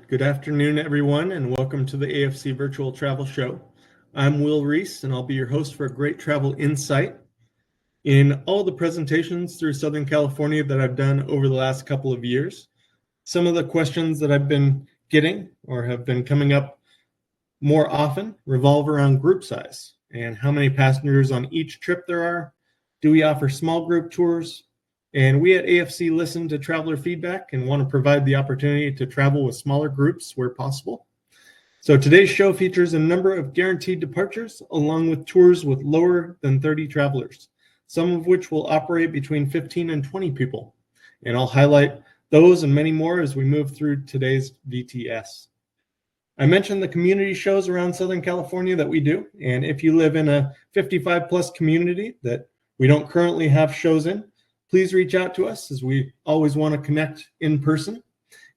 Good afternoon, everyone, and welcome to the AFC Virtual Travel Show. I'm Will Reece, and I'll be your host for a great travel insight. In all the presentations through Southern California that I've done over the last couple of years, some of the questions that I've been getting or have been coming up more often revolve around group size and how many passengers on each trip there are. Do we offer small group tours? And we at AFC listen to traveler feedback and want to provide the opportunity to travel with smaller groups where possible. So today's show features a number of guaranteed departures along with tours with lower than 30 travelers, some of which will operate between 15 and 20 people. And I'll highlight those and many more as we move through today's VTS. I mentioned the community shows around Southern California that we do. And if you live in a 55 plus community that we don't currently have shows in, please reach out to us as we always want to connect in person.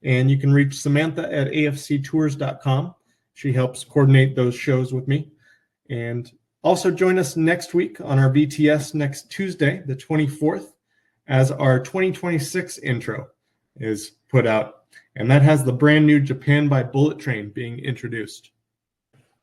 And you can reach Samantha at afctours.com. She helps coordinate those shows with me. And also join us next week on our VTS next Tuesday, the 24th, as our 2026 intro is put out. And that has the brand new Japan by Bullet Train being introduced.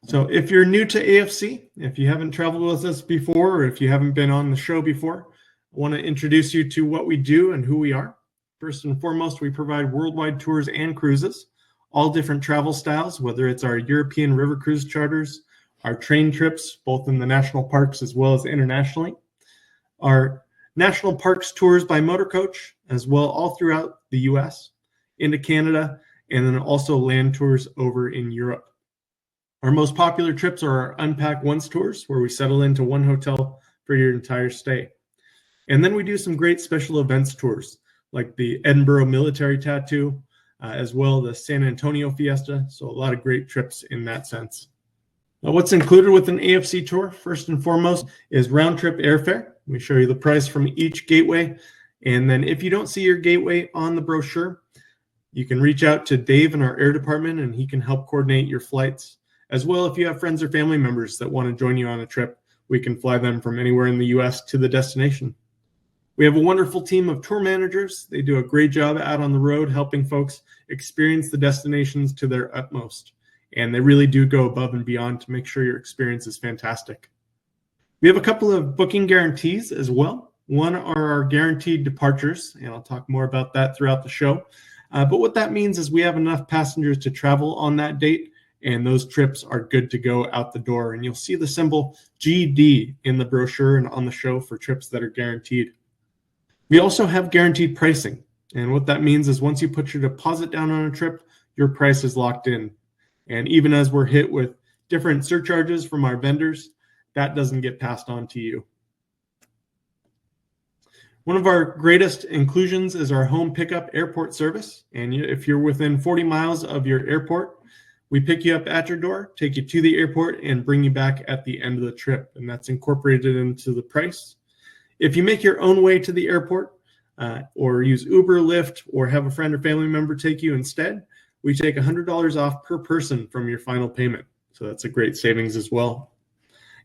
So if you're new to AFC, if you haven't traveled with us before, or if you haven't been on the show before, I want to introduce you to what we do and who we are. First and foremost, we provide worldwide tours and cruises, all different travel styles, whether it's our European river cruise charters, our train trips, both in the national parks as well as internationally, our national parks tours by motor coach, as well all throughout the US, into Canada, and then also land tours over in Europe. Our most popular trips are our Unpack Once tours, where we settle into one hotel for your entire stay. And then we do some great special events tours, like the Edinburgh Military Tattoo, as well as the San Antonio Fiesta. So a lot of great trips in that sense. Now, what's included with an AFC tour, first and foremost, is round-trip airfare. We show you the price from each gateway. And then if you don't see your gateway on the brochure, you can reach out to Dave in our air department, and he can help coordinate your flights. As well, if you have friends or family members that want to join you on a trip, we can fly them from anywhere in the U.S. to the destination. We have a wonderful team of tour managers. They do a great job out on the road helping folks experience the destinations to their utmost. And they really do go above and beyond to make sure your experience is fantastic. We have a couple of booking guarantees as well. One are our guaranteed departures, and I'll talk more about that throughout the show. But what that means is we have enough passengers to travel on that date, and those trips are good to go out the door. And you'll see the symbol GD in the brochure and on the show for trips that are guaranteed. We also have guaranteed pricing. And what that means is once you put your deposit down on a trip, your price is locked in. And even as we're hit with different surcharges from our vendors, that doesn't get passed on to you. One of our greatest inclusions is our home pickup airport service. And if you're within 40 miles of your airport, we pick you up at your door, take you to the airport, and bring you back at the end of the trip. And that's incorporated into the price. If you make your own way to the airport or use Uber, Lyft, or have a friend or family member take you instead, we take $100 off per person from your final payment. So that's a great savings as well.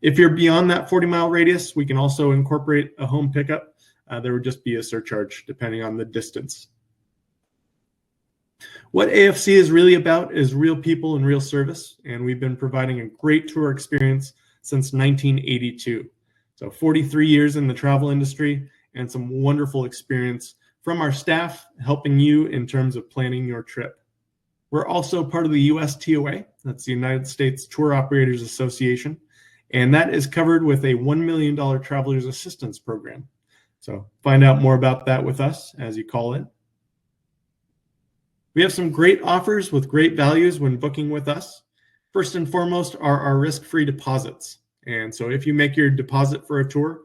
If you're beyond that 40-mile radius, we can also incorporate a home pickup. There would just be a surcharge depending on the distance. What AFC is really about is real people and real service, and we've been providing a great tour experience since 1982. So 43 years in the travel industry and some wonderful experience from our staff helping you in terms of planning your trip. We're also part of the USTOA, that's the United States Tour Operators Association, and that is covered with a $1 million Travelers Assistance Program. So find out more about that with us as you call in. We have some great offers with great values when booking with us. First and foremost are our risk-free deposits. And so if you make your deposit for a tour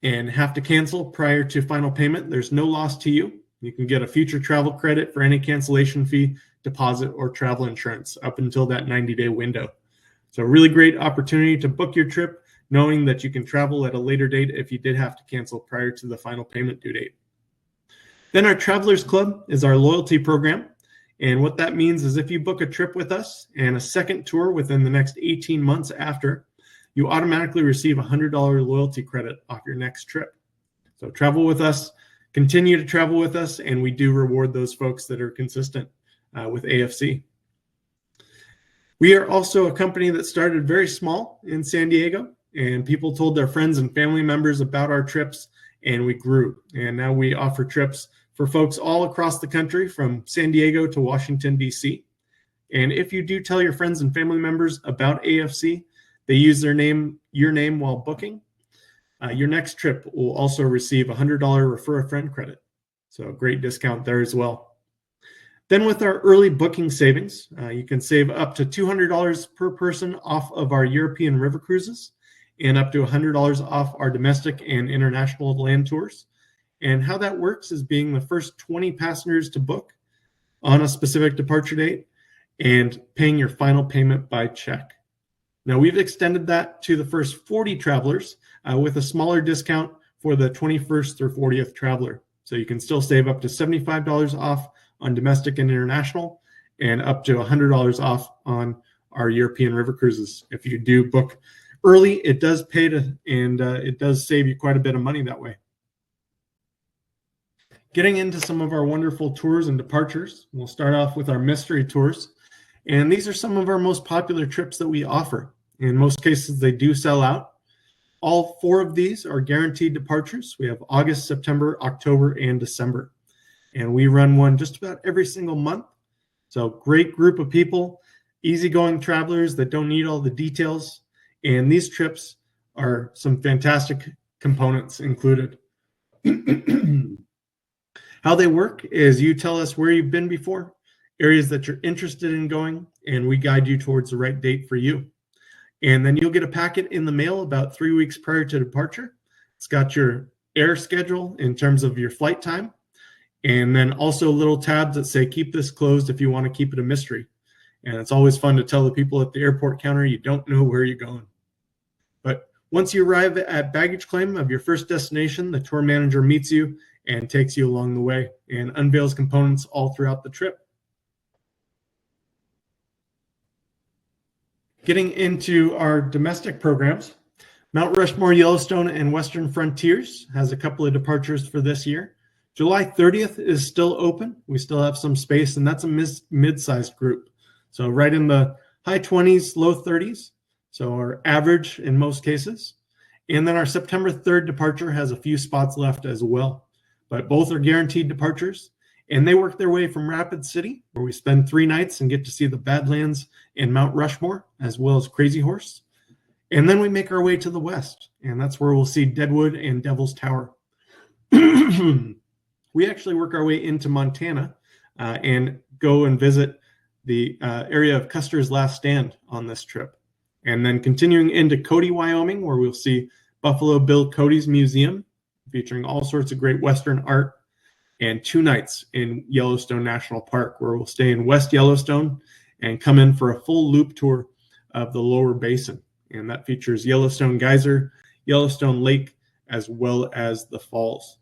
and have to cancel prior to final payment, there's no loss to you. You can get a future travel credit for any cancellation fee, deposit, or travel insurance up until that 90-day window. So a really great opportunity to book your trip knowing that you can travel at a later date if you did have to cancel prior to the final payment due date. Then our Travelers Club is our loyalty program. And what that means is if you book a trip with us and a second tour within the next 18 months after, you automatically receive a $100 loyalty credit off your next trip. So travel with us, continue to travel with us, and we do reward those folks that are consistent with AFC. We are also a company that started very small in San Diego, and people told their friends and family members about our trips, and we grew. And now we offer trips for folks all across the country, from San Diego to Washington, D.C. And if you do tell your friends and family members about AFC, they use your name while booking, your next trip will also receive a $100 refer a friend credit. So a great discount there as well. Then with our early booking savings, you can save up to $200 per person off of our European river cruises, and up to $100 off our domestic and international land tours. And how that works is being the first 20 passengers to book on a specific departure date and paying your final payment by check. Now, we've extended that to the first 40 travelers with a smaller discount for the 21st or 40th traveler. So you can still save up to $75 off on domestic and international, and up to $100 off on our European river cruises. If you do book early, it does pay to, and it does save you quite a bit of money that way. Getting into some of our wonderful tours and departures, we'll start off with our mystery tours. And these are some of our most popular trips that we offer. In most cases, they do sell out. All 4 of these are guaranteed departures. We have August, September, October, and December. And we run one just about every single month. So great group of people, easygoing travelers that don't need all the details. And these trips are some fantastic components included. How they work is you tell us where you've been before, areas that you're interested in going, and we guide you towards the right date for you. And then you'll get a packet in the mail about 3 weeks prior to departure. It's got your air schedule in terms of your flight time, and then also little tabs that say keep this closed if you want to keep it a mystery. And it's always fun to tell the people at the airport counter you don't know where you're going. But once you arrive at baggage claim of your first destination, the tour manager meets you and takes you along the way and unveils components all throughout the trip. Getting into our domestic programs, Mount Rushmore, Yellowstone, and Western Frontiers has a couple of departures for this year. July 30th is still open. We still have some space, and that's a mid-sized group. So right in the high 20s, low 30s. So our average in most cases. And then our September 3rd departure has a few spots left as well. But both are guaranteed departures. And they work their way from Rapid City, where we spend 3 nights and get to see the Badlands and Mount Rushmore, as well as Crazy Horse. And then we make our way to the west, and that's where we'll see Deadwood and Devil's Tower. We actually work our way into Montana and go and visit the area of Custer's Last Stand on this trip. And then continuing into Cody, Wyoming, where we'll see Buffalo Bill Cody's Museum, featuring all sorts of great Western art, and 2 nights in Yellowstone National Park, where we'll stay in West Yellowstone and come in for a full loop tour of the lower basin. And that features Yellowstone Geyser, Yellowstone Lake, as well as the falls.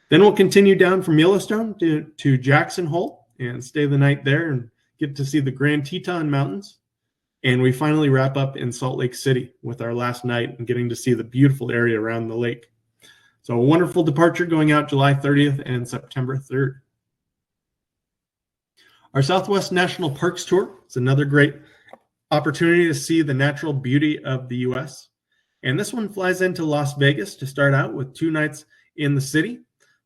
Then we'll continue down from Yellowstone to Jackson Hole and stay the night there and get to see the Grand Teton Mountains. And we finally wrap up in Salt Lake City with our last night and getting to see the beautiful area around the lake. So a wonderful departure going out July 30th and September 3rd. Our Southwest National Parks Tour is another great opportunity to see the natural beauty of the U.S. And this one flies into Las Vegas to start out with 2 nights in the city.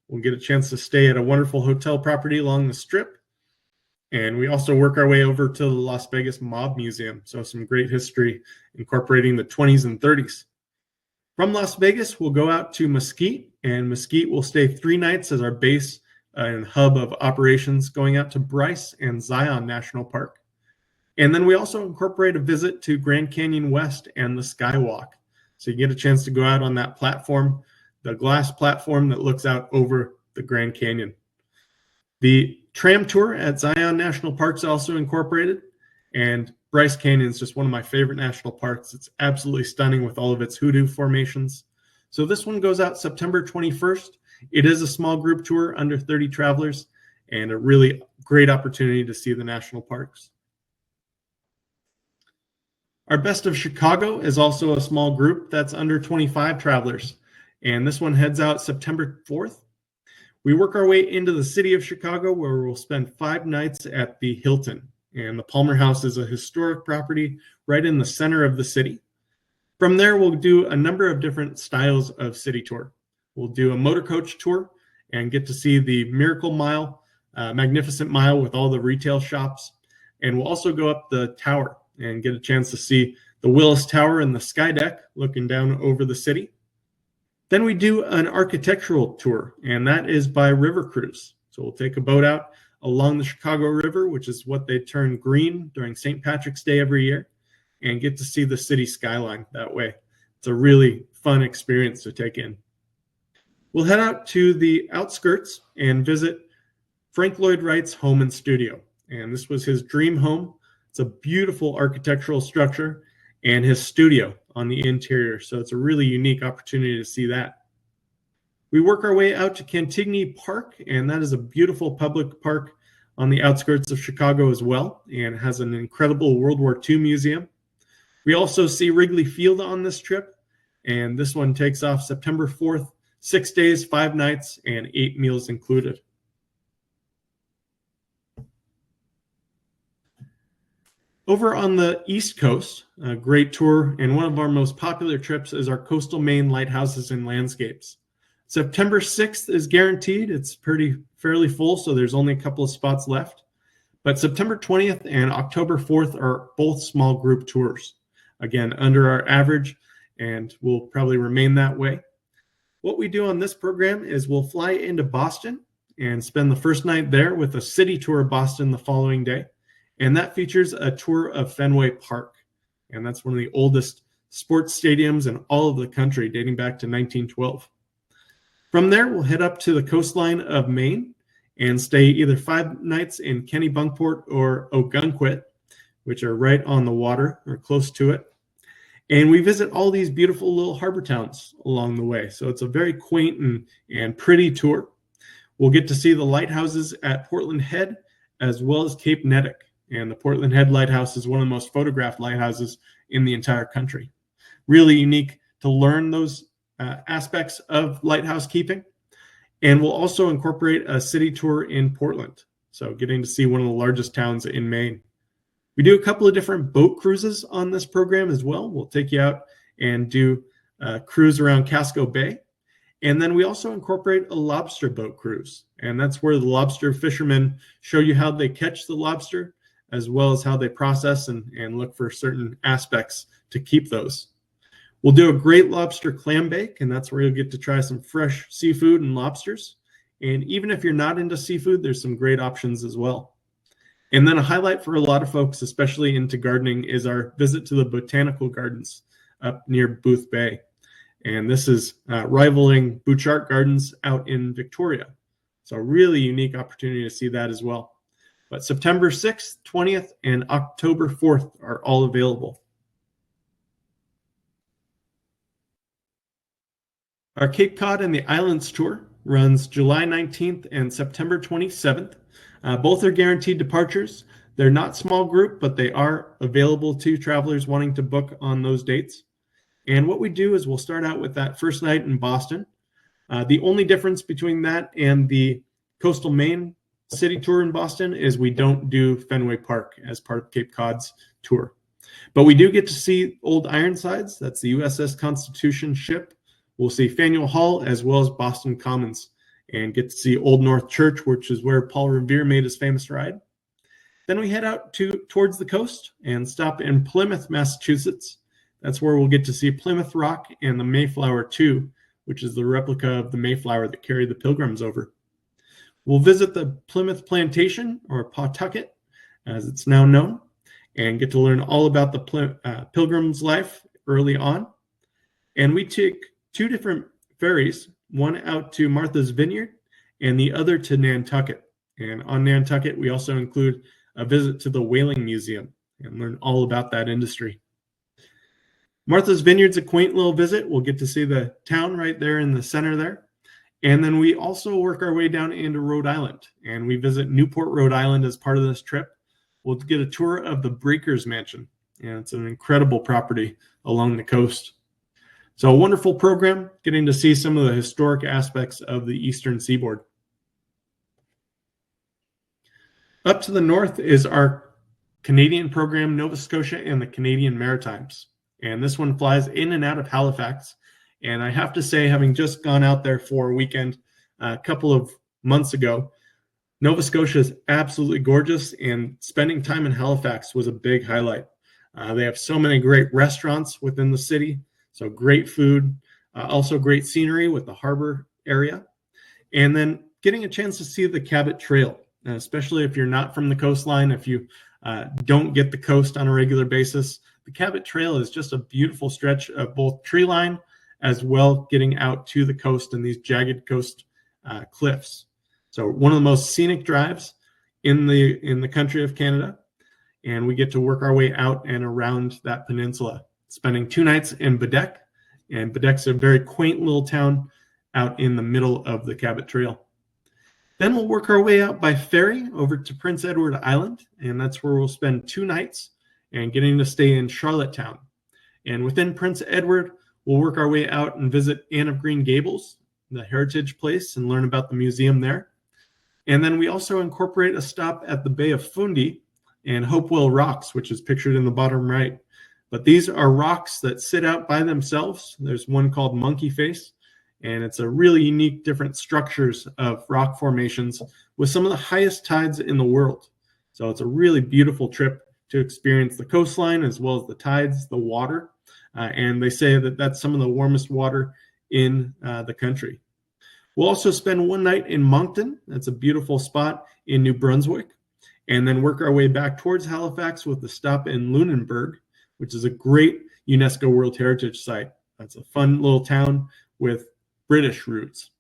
We'll get a chance to stay at a wonderful hotel property along the Strip. And we also work our way over to the Las Vegas Mob Museum. So some great history incorporating the 20s and 30s. From Las Vegas, we'll go out to Mesquite, and Mesquite will stay 3 nights as our base and hub of operations, going out to Bryce and Zion National Park. And then we also incorporate a visit to Grand Canyon West and the Skywalk. So you get a chance to go out on that platform, the glass platform that looks out over the Grand Canyon. The tram tour at Zion National Park is also incorporated, and Bryce Canyon is just one of my favorite national parks. It's absolutely stunning with all of its hoodoo formations. So this one goes out September 21st. It is a small group tour, under 30 travelers, and a really great opportunity to see the national parks. Our Best of Chicago is also a small group that's under 25 travelers, and this one heads out September 4th. We work our way into the city of Chicago, where we'll spend 5 nights at the Hilton. And the Palmer House is a historic property right in the center of the city. From there, we'll do a number of different styles of city tour. We'll do a motor coach tour and get to see the Miracle Mile, Magnificent Mile with all the retail shops. And we'll also go up the tower and get a chance to see the Willis Tower and the sky deck looking down over the city. Then we do an architectural tour, and that is by river cruise. So we'll take a boat out along the Chicago River, which is what they turn green during St. Patrick's Day every year, and get to see the city skyline that way. It's a really fun experience to take in. We'll head out to the outskirts and visit Frank Lloyd Wright's home and studio. And this was his dream home. It's a beautiful architectural structure and his studio on the interior. So it's a really unique opportunity to see that. We work our way out to Cantigny Park, and that is a beautiful public park on the outskirts of Chicago as well, and has an incredible World War II museum. We also see Wrigley Field on this trip, and this one takes off September 4th, 6 days, 5 nights, and 8 meals included. Over on the East Coast, a great tour and one of our most popular trips is our Coastal Maine Lighthouses and Landscapes. September 6th is guaranteed. It's fairly full, so there's only a couple of spots left. But September 20th and October 4th are both small group tours. Again, under our average, and will probably remain that way. What we do on this program is we'll fly into Boston and spend the first night there with a city tour of Boston the following day. And that features a tour of Fenway Park. And that's one of the oldest sports stadiums in all of the country, dating back to 1912. From there, we'll head up to the coastline of Maine and stay either 5 nights in Kennebunkport or Ogunquit, which are right on the water or close to it. And we visit all these beautiful little harbor towns along the way. So it's a very quaint and pretty tour. We'll get to see the lighthouses at Portland Head as well as Cape Nettic. And the Portland Head Lighthouse is one of the most photographed lighthouses in the entire country. Really unique to learn those aspects of lighthouse keeping. And we'll also incorporate a city tour in Portland. So getting to see one of the largest towns in Maine. We do a couple of different boat cruises on this program as well. We'll take you out and do a cruise around Casco Bay. And then we also incorporate a lobster boat cruise. And that's where the lobster fishermen show you how they catch the lobster, as well as how they process and look for certain aspects to keep those. We'll do a great lobster clam bake, and that's where you'll get to try some fresh seafood and lobsters. And even if you're not into seafood, there's some great options as well. And then a highlight for a lot of folks, especially into gardening, is our visit to the botanical gardens up near Booth Bay. And this is rivaling Bouchard Gardens out in Victoria. So a really unique opportunity to see that as well. But September 6th, 20th, and October 4th are all available. Our Cape Cod and the Islands tour runs July 19th and September 27th. Both are guaranteed departures. They're not small group, but they are available to travelers wanting to book on those dates. And what we do is we'll start out with that first night in Boston. The only difference between that and the Coastal Maine city tour in Boston is we don't do Fenway Park as part of Cape Cod's tour. But we do get to see Old Ironsides. That's the USS Constitution ship. We'll see Faneuil Hall as well as Boston Commons and get to see Old North Church, which is where Paul Revere made his famous ride. Then we head out towards the coast and stop in Plymouth, Massachusetts. That's where we'll get to see Plymouth Rock and the Mayflower II, which is the replica of the Mayflower that carried the Pilgrims over. We'll visit the Plymouth Plantation, or Pawtucket, as it's now known, and get to learn all about the Pilgrims' life early on. And we take 2 different ferries, one out to Martha's Vineyard and the other to Nantucket. And on Nantucket, we also include a visit to the Whaling Museum and learn all about that industry. Martha's Vineyard's a quaint little visit. We'll get to see the town right there in the center there. And then we also work our way down into Rhode Island, and we visit Newport, Rhode Island as part of this trip. We'll get a tour of the Breakers Mansion, and it's an incredible property along the coast. So a wonderful program, getting to see some of the historic aspects of the Eastern Seaboard. Up to the north is our Canadian program, Nova Scotia and the Canadian Maritimes. And this one flies in and out of Halifax. And I have to say, having just gone out there for a weekend a couple of months ago, Nova Scotia is absolutely gorgeous, and spending time in Halifax was a big highlight. They have so many great restaurants within the city, so great food, also great scenery with the harbor area, and then getting a chance to see the Cabot Trail, especially if you're not from the coastline, if you don't get the coast on a regular basis. The Cabot Trail is just a beautiful stretch of both tree line as well getting out to the coast and these jagged coast cliffs. So one of the most scenic drives in the country of Canada, and we get to work our way out and around that peninsula, spending 2 nights in Badek, and Badek's a very quaint little town out in the middle of the Cabot Trail. Then we'll work our way out by ferry over to Prince Edward Island, and that's where we'll spend 2 nights and getting to stay in Charlottetown. And within Prince Edward, we'll work our way out and visit Anne of Green Gables, the heritage place, and learn about the museum there. And then we also incorporate a stop at the Bay of Fundy and Hopewell Rocks, which is pictured in the bottom right. But these are rocks that sit out by themselves. There's one called Monkey Face, and it's a really unique different structures of rock formations with some of the highest tides in the world. So it's a really beautiful trip to experience the coastline as well as the tides, the water. And they say that that's some of the warmest water in the country. We'll also spend 1 night in Moncton. That's a beautiful spot in New Brunswick. And then work our way back towards Halifax with the stop in Lunenburg, which is a great UNESCO World Heritage Site. That's a fun little town with British roots.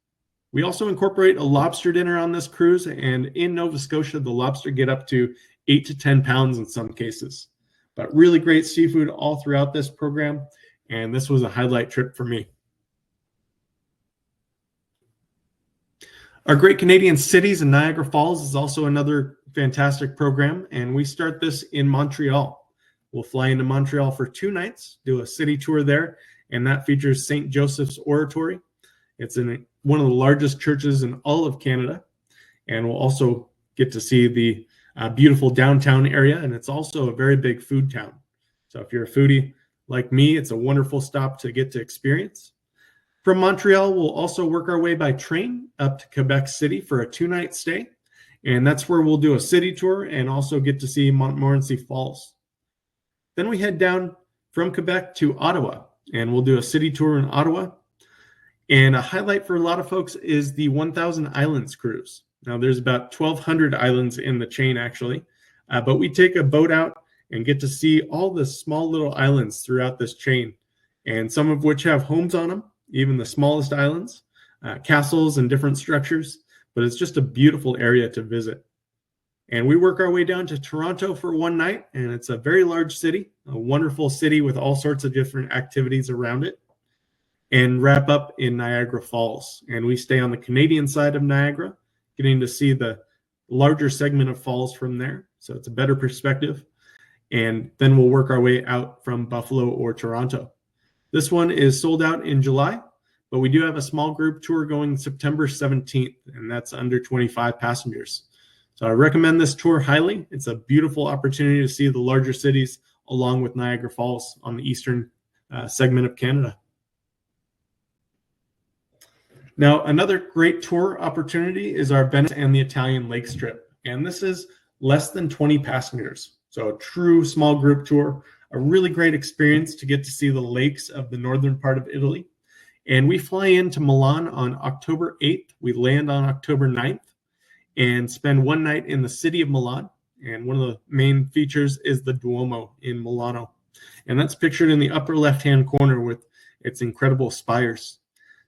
We also incorporate a lobster dinner on this cruise, and in Nova Scotia, the lobster get up to 8 to 10 pounds in some cases. But really great seafood all throughout this program, and this was a highlight trip for me. Our Great Canadian Cities in Niagara Falls is also another fantastic program, and we start this in Montreal. We'll fly into Montreal for 2 nights, do a city tour there, and that features St. Joseph's Oratory. It's in one of the largest churches in all of Canada, and we'll also get to see the beautiful downtown area, and it's also a very big food town. So if you're a foodie like me, it's a wonderful stop to get to experience. From Montreal, we'll also work our way by train up to Quebec City for a 2-night stay, and that's where we'll do a city tour and also get to see Montmorency Falls. Then we head down from Quebec to Ottawa, and we'll do a city tour in Ottawa. And a highlight for a lot of folks is the 1,000 Islands cruise. Now, there's about 1,200 islands in the chain, actually, but we take a boat out and get to see all the small little islands throughout this chain, and some of which have homes on them, even the smallest islands, castles and different structures, but it's just a beautiful area to visit. And we work our way down to Toronto for 1 night, and it's a very large city, a wonderful city with all sorts of different activities around it, and wrap up in Niagara Falls. And we stay on the Canadian side of Niagara, getting to see the larger segment of falls from there, so it's a better perspective. And then we'll work our way out from Buffalo or Toronto. This one is sold out in July, but we do have a small group tour going September 17th, and that's under 25 passengers. So I recommend this tour highly. It's a beautiful opportunity to see the larger cities along with Niagara Falls on the eastern segment of Canada. Now, another great tour opportunity is our Venice and the Italian Lakes trip, and this is less than 20 passengers. So a true small group tour, a really great experience to get to see the lakes of the northern part of Italy. And we fly into Milan on October 8th. We land on October 9th and spend 1 night in the city of Milan. And one of the main features is the Duomo in Milano. And that's pictured in the upper left-hand corner with its incredible spires.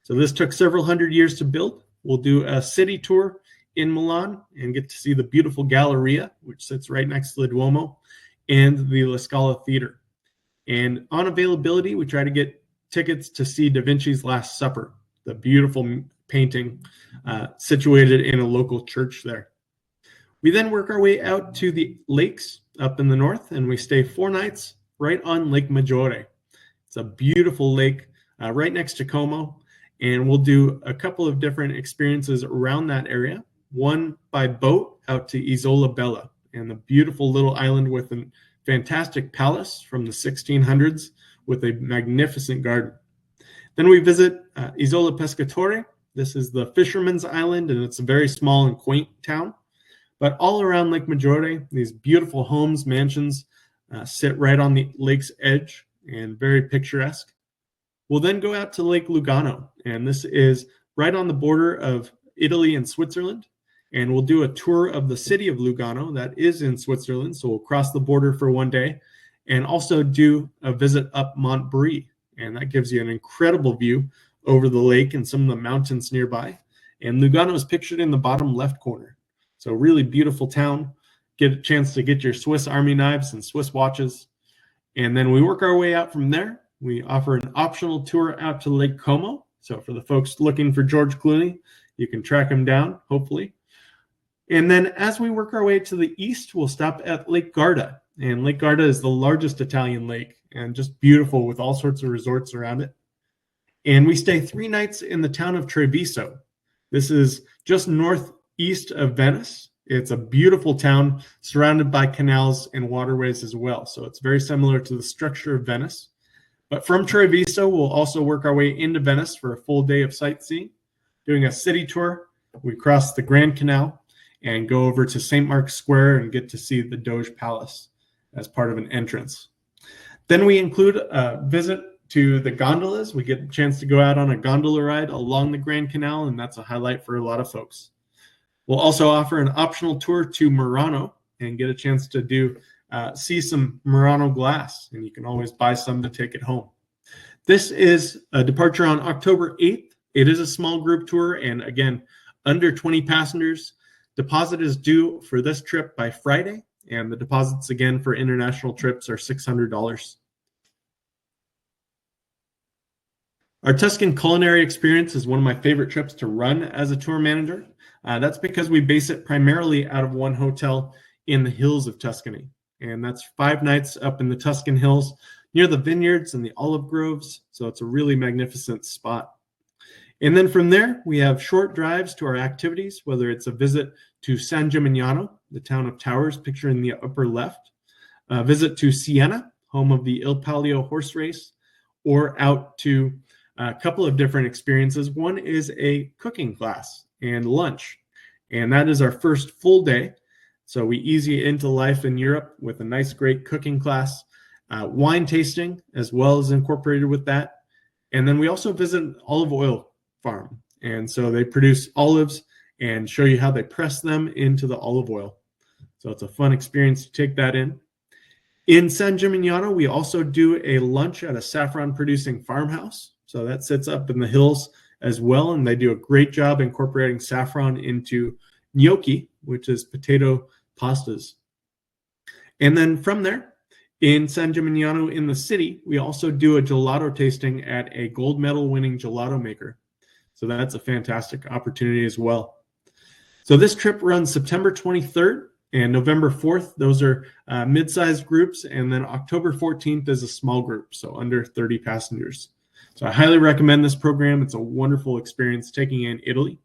So this took several hundred years to build. We'll do a city tour in Milan and get to see the beautiful Galleria, which sits right next to the Duomo, and the La Scala Theater. And on availability, we try to get tickets to see Da Vinci's Last Supper, the beautiful painting situated in a local church there. We then work our way out to the lakes up in the north, and we stay 4 nights right on Lake Maggiore. It's a beautiful lake right next to Como, and we'll do a couple of different experiences around that area. one by boat out to Isola Bella, and the beautiful little island with a fantastic palace from the 1600s with a magnificent garden. Then we visit Isola Pescatore. This is the fisherman's island, and it's a very small and quaint town. But all around Lake Maggiore, these beautiful homes, mansions, sit right on the lake's edge and very picturesque. We'll then go out to Lake Lugano, and this is right on the border of Italy and Switzerland. And we'll do a tour of the city of Lugano that is in Switzerland. So we'll cross the border for one day and also do a visit up Mont Brie. And that gives you an incredible view over the lake and some of the mountains nearby. And Lugano is pictured in the bottom left corner. So really beautiful town. Get a chance to get your Swiss Army knives and Swiss watches. And then we work our way out from there. We offer an optional tour out to Lake Como. So for the folks looking for George Clooney, you can track him down, hopefully. And then as we work our way to the east, we'll stop at Lake Garda. And Lake Garda is the largest Italian lake and just beautiful with all sorts of resorts around it. And we stay 3 nights in the town of Treviso. This is just northeast of Venice. It's a beautiful town surrounded by canals and waterways as well. So it's very similar to the structure of Venice. But from Treviso, we'll also work our way into Venice for a full day of sightseeing, doing a city tour. We cross the Grand Canal and go over to St. Mark's Square and get to see the Doge Palace as part of an entrance. Then we include a visit to the gondolas. We get a chance to go out on a gondola ride along the Grand Canal, and that's a highlight for a lot of folks. We'll also offer an optional tour to Murano and get a chance to see some Murano glass, and you can always buy some to take it home. This is a departure on October 8th. It is a small group tour, and again, under 20 passengers. Deposit is due for this trip by Friday, and the deposits again for international trips are $600. Our Tuscan culinary experience is one of my favorite trips to run as a tour manager. That's because we base it primarily out of one hotel in the hills of Tuscany. And that's 5 nights up in the Tuscan hills near the vineyards and the olive groves. So it's a really magnificent spot. And then from there, we have short drives to our activities, whether it's a visit to San Gimignano, the town of towers pictured in the upper left, a visit to Siena, home of the Il Palio horse race, or out to a couple of different experiences. One is a cooking class and lunch, and that is our first full day. So we ease you into life in Europe with a nice, great cooking class, wine tasting as well as incorporated with that. And then we also visit an olive oil farm. And so they produce olives and show you how they press them into the olive oil. So it's a fun experience to take that in. In San Gimignano, we also do a lunch at a saffron producing farmhouse. So that sits up in the hills as well. And they do a great job incorporating saffron into gnocchi, which is potato pastas. And then from there, in San Gimignano in the city, we also do a gelato tasting at a gold medal winning gelato maker. So that's a fantastic opportunity as well. So this trip runs September 23rd and November 4th. Those are mid-sized groups. And then October 14th is a small group, so under 30 passengers. So I highly recommend this program. It's a wonderful experience taking in Italy.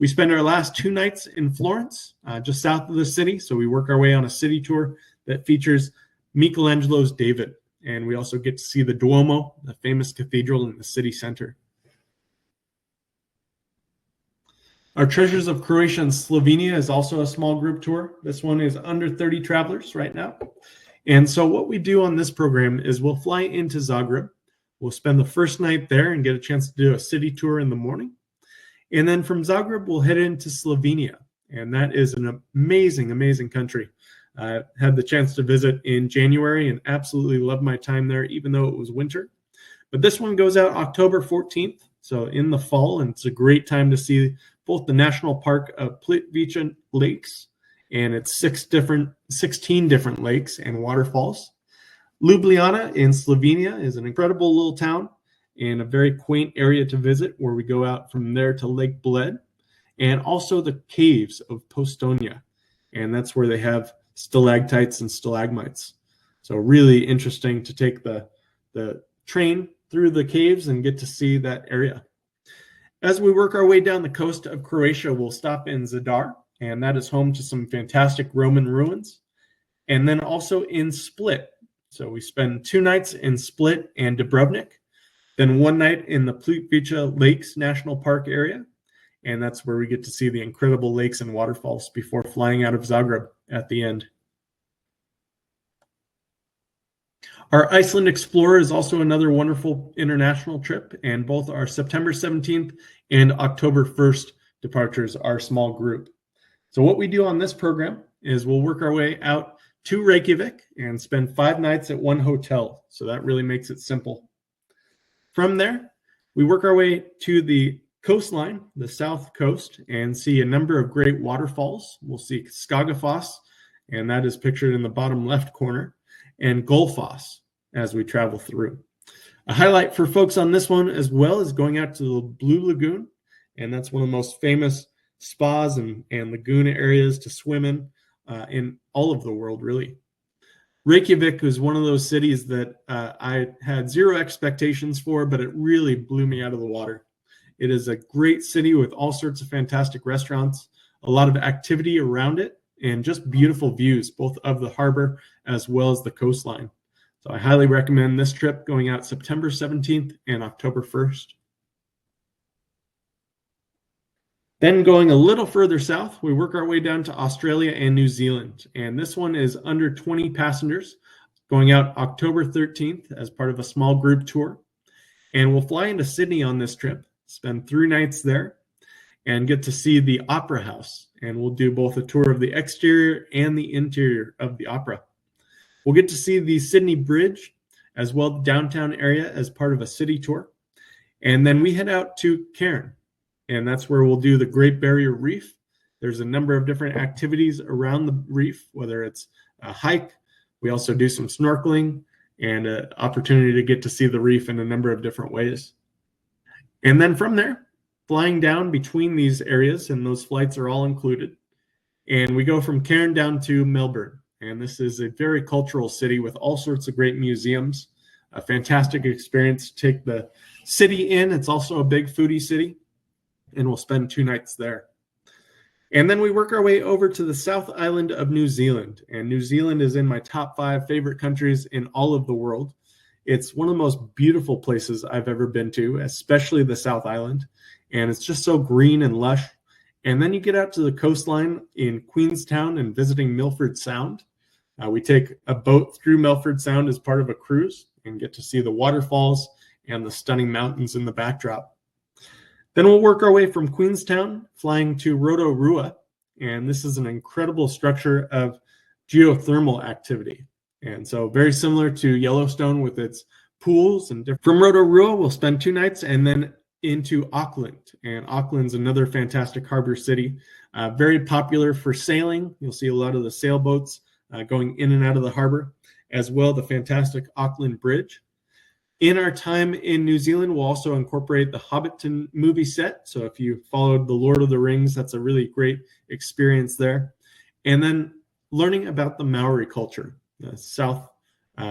We spend our last 2 nights in Florence, just south of the city. So we work our way on a city tour that features Michelangelo's David. And we also get to see the Duomo, the famous cathedral in the city center. Our Treasures of Croatia and Slovenia is also a small group tour. This one is under 30 travelers right now. And so what we do on this program is we'll fly into Zagreb. We'll spend the first night there and get a chance to do a city tour in the morning. And then from Zagreb, we'll head into Slovenia. And that is an amazing, amazing country. I had the chance to visit in January and absolutely loved my time there, even though it was winter. But this one goes out October 14th, so in the fall, and it's a great time to see both the National Park of Plitvice Lakes, and it's 16 different lakes and waterfalls. Ljubljana in Slovenia is an incredible little town and a very quaint area to visit, where we go out from there to Lake Bled, and also the caves of Postonia. And that's where they have stalactites and stalagmites. So really interesting to take the train through the caves and get to see that area. As we work our way down the coast of Croatia, we'll stop in Zadar. and that is home to some fantastic Roman ruins. And then also in Split. So we spend 2 nights in Split and Dubrovnik, then 1 night in the Plitvice Lakes National Park area. And that's where we get to see the incredible lakes and waterfalls before flying out of Zagreb at the end. Our Iceland Explorer is also another wonderful international trip, and both our September 17th and October 1st departures are small group. So what we do on this program is we'll work our way out to Reykjavik and spend 5 nights at 1 hotel. So that really makes it simple. From there, we work our way to the coastline, the south coast, and see a number of great waterfalls. We'll see Skagafoss, and that is pictured in the bottom left corner, and Gullfoss as we travel through. A highlight for folks on this one as well is going out to the Blue Lagoon, and that's one of the most famous spas and lagoon areas to swim in all of the world, really. Reykjavik was one of those cities that I had zero expectations for, but it really blew me out of the water. It is a great city with all sorts of fantastic restaurants, a lot of activity around it, and just beautiful views, both of the harbor as well as the coastline. So I highly recommend this trip going out September 17th and October 1st. Then going a little further south, we work our way down to Australia and New Zealand. And this one is under 20 passengers, going out October 13th as part of a small group tour. And we'll fly into Sydney on this trip, spend 3 nights there, and get to see the Opera House. And we'll do both a tour of the exterior and the interior of the opera. We'll get to see the Sydney Bridge, as well as the downtown area as part of a city tour. And then we head out to Cairn, and that's where we'll do the Great Barrier Reef. There's a number of different activities around the reef, whether it's a hike. We also do some snorkeling and an opportunity to get to see the reef in a number of different ways. And then from there, flying down between these areas, and those flights are all included. And we go from Cairn down to Melbourne. And this is a very cultural city with all sorts of great museums. A fantastic experience to take the city in. It's also a big foodie city. And we'll spend 2 nights there. And then we work our way over to the South Island of New Zealand. And New Zealand is in my top 5 favorite countries in all of the world. It's one of the most beautiful places I've ever been to, especially the South Island. And it's just so green and lush. And then you get out to the coastline in Queenstown and visiting Milford Sound. We take a boat through Milford Sound as part of a cruise and get to see the waterfalls and the stunning mountains in the backdrop. Then we'll work our way from Queenstown, flying to Rotorua. And this is an incredible structure of geothermal activity. And so very similar to Yellowstone with its pools. And from Rotorua, we'll spend 2 nights and then into Auckland. And Auckland's another fantastic harbor city, very popular for sailing. You'll see a lot of the sailboats going in and out of the harbor, as well the fantastic Auckland Bridge. In our time in New Zealand, we'll also incorporate the Hobbiton movie set. So if you followed The Lord of the Rings, that's a really great experience there. And then learning about the Maori culture, the South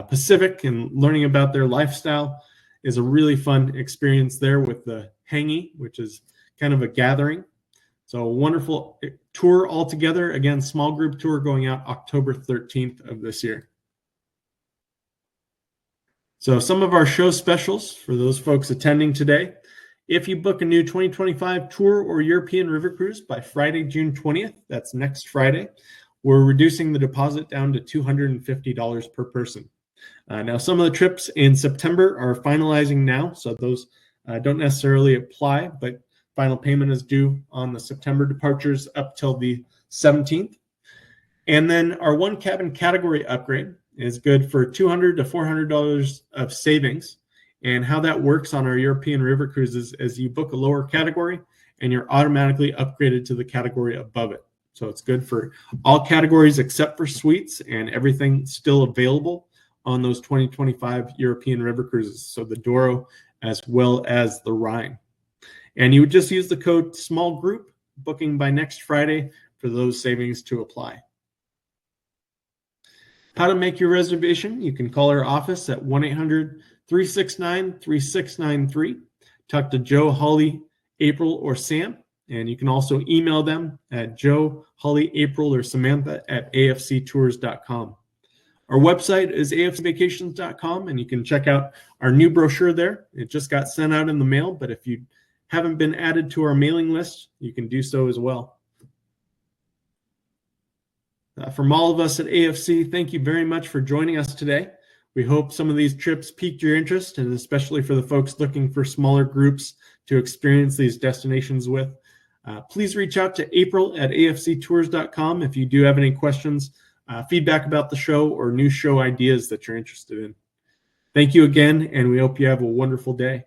Pacific, and learning about their lifestyle is a really fun experience there with the hangi, which is kind of a gathering. So a wonderful tour altogether. Again, small group tour going out October 13th of this year. So some of our show specials for those folks attending today. If you book a new 2025 tour or European river cruise by Friday, June 20th, that's next Friday, we're reducing the deposit down to $250 per person. Now, some of the trips in September are finalizing now, so those don't necessarily apply, but final payment is due on the September departures up till the 17th. And then our 1 cabin category upgrade is good for $200 to $400 of savings. And how that works on our European river cruises is you book a lower category and you're automatically upgraded to the category above it. So it's good for all categories except for suites, and everything still available on those 2025 European river cruises. So the Douro as well as the Rhine. And you would just use the code small group booking by next Friday for those savings to apply. How to make your reservation? You can call our office at 1-800-369-3693. Talk to Joe, Holly, April, or Sam, And you can also email them at Joe, Holly, April, or Samantha at afctours.com. Our website is afcvacations.com, and you can check out our new brochure there. It just got sent out in the mail, but if you haven't been added to our mailing list, you can do so as well. From all of us at AFC, thank you very much for joining us today. We hope some of these trips piqued your interest, and especially for the folks looking for smaller groups to experience these destinations with. Please reach out to April at afctours.com if you do have any questions, feedback about the show, or new show ideas that you're interested in. Thank you again, and we hope you have a wonderful day.